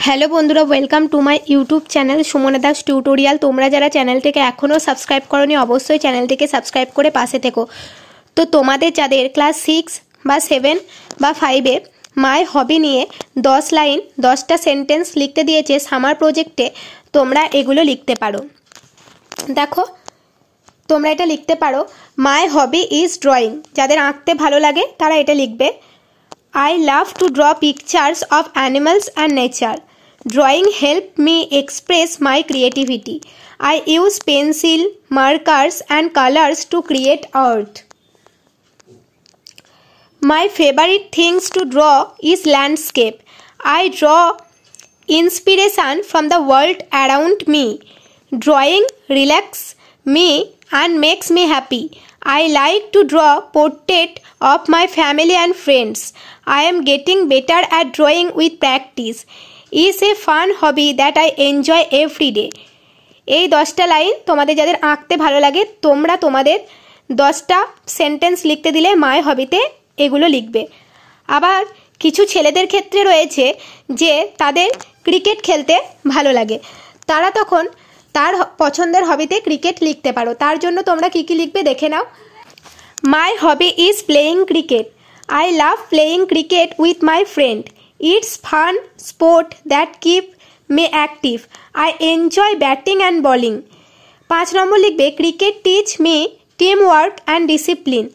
Hello বন্ধুরা, welcome to my YouTube channel Sumana Das tutorial. তোমরা যারা চ্যানেলটিকে এখনও সাবস্ক্রাইব করোনি অবশ্যই চ্যানেলটিকে সাবস্ক্রাইব করে পাশে থেকো। তো তোমাদের যাদের ক্লাস 6 বা 7 বা 5-এ মাই হবি নিয়ে 10 লাইন 10টা সেন্টেন্স লিখতে দিয়েছে সামার প্রজেক্টে, তোমরা এগুলো লিখতে পারো। দেখো, তোমরা এটা লিখতে পারো, মাই হবি ইজ ড্রয়িং। যাদের আঁকতে ভালো লাগে তারা এটা লিখবে। I love to draw pictures of animals and nature. Drawing helps me express my creativity. I use pencil, markers and colors to create art. My favorite things to draw is landscape. I draw inspiration from the world around me. Drawing relaxes me and makes me happy. I like to draw portraits of my family and friends. I am getting better at drawing with practice. It's a fun hobby that I enjoy every day. এই 10টা line তোমাদের যাদের আঁকতে ভালো লাগে তোমরা তোমাদের 10টা সেন্টেন্স লিখতে দিলে মাই হবিতে এগুলো লিখবে। আবার কিছু ছেলেদের ক্ষেত্রে রয়েছে যে তাদের ক্রিকেট খেলতে ভালো লাগে, তারা তখন তার পছন্দের হবিতে ক্রিকেট লিখতে পারো। তার জন্য তোমরা কি কি লিখবে দেখে নাও। My hobby is playing cricket. I love playing cricket with my friend. It's fun sport that keep me active. I enjoy batting and bowling. 5 নম্বর লিখবে, cricket teach me teamwork and discipline.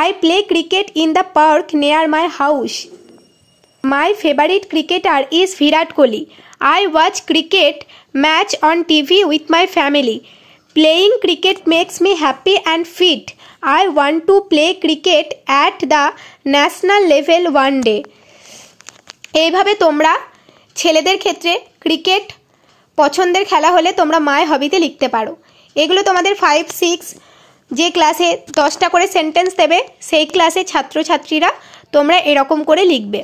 I play cricket in the park near my house. My favorite cricketer is Virat Kohli. I watch cricket match on TV with my family. Playing cricket makes me happy and fit. I want to play cricket at the national level one day. এইভাবে তোমরা ছেলেদের ক্ষেত্রে cricket পছন্দের খেলা হলে তোমরা মাই হবিতে লিখতে পারো। এগুলো তোমাদের 5, 6 যে ক্লাসে 10টা করে সেন্টেন্স দেবে সেই ক্লাসে ছাত্রছাত্রীরা তোমরা এরকম করে লিখবে।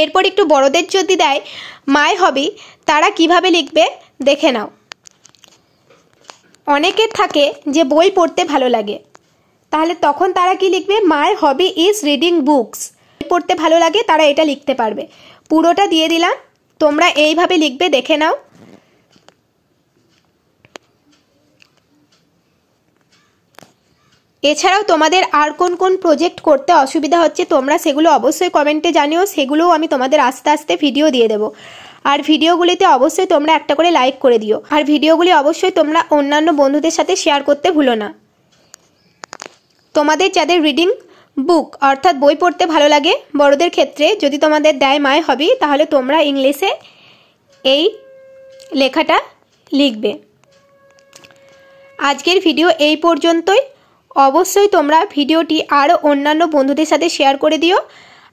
এরপর একটু বড়দের যদি দেয় মাই হবি, তারা কিভাবে লিখবে দেখে নাও। অনেকের থাকে যে বই পড়তে ভালো লাগে, তাহলে তখন তারা কি লিখবে, মাই হবি ইজ রিডিং বুকস। পড়তে ভালো লাগে তারা এটা লিখতে পারবে। পুরোটা দিয়ে দিলাম, তোমরা এইভাবে লিখবে দেখে নাও। এছাড়াও তোমাদের আর কোন কোন প্রজেক্ট করতে অসুবিধা হচ্ছে তোমরা সেগুলো অবশ্যই কমেন্টে জানিও, সেগুলোও আমি তোমাদের আস্তে আস্তে ভিডিও দিয়ে দেবো। আর ভিডিওগুলিতে অবশ্যই তোমরা একটা করে লাইক করে দিও, আর ভিডিওগুলি অবশ্যই তোমরা অন্যান্য বন্ধুদের সাথে শেয়ার করতে ভুলো না। তোমাদের যাদের রিডিং বুক অর্থাৎ বই পড়তে ভালো লাগে বড়দের ক্ষেত্রে যদি তোমাদের দেয় মাই হবি, তাহলে তোমরা ইংলিশে এই লেখাটা লিখবে। আজকের ভিডিও এই পর্যন্তই। অবশ্যই তোমরা ভিডিওটি আরও অন্যান্য বন্ধুদের সাথে শেয়ার করে দিও।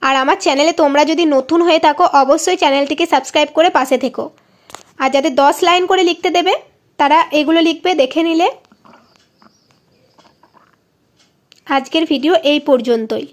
আর আমার চ্যানেলে তোমরা যদি নতুন হয়ে থাকো অবশ্যই চ্যানেলটিকে সাবস্ক্রাইব করে পাশে থেকো। আর যাদের 10 লাইন করে লিখতে দেবে তারা এগুলো লিখবে দেখে নিলে। আজকের ভিডিও এই পর্যন্তই।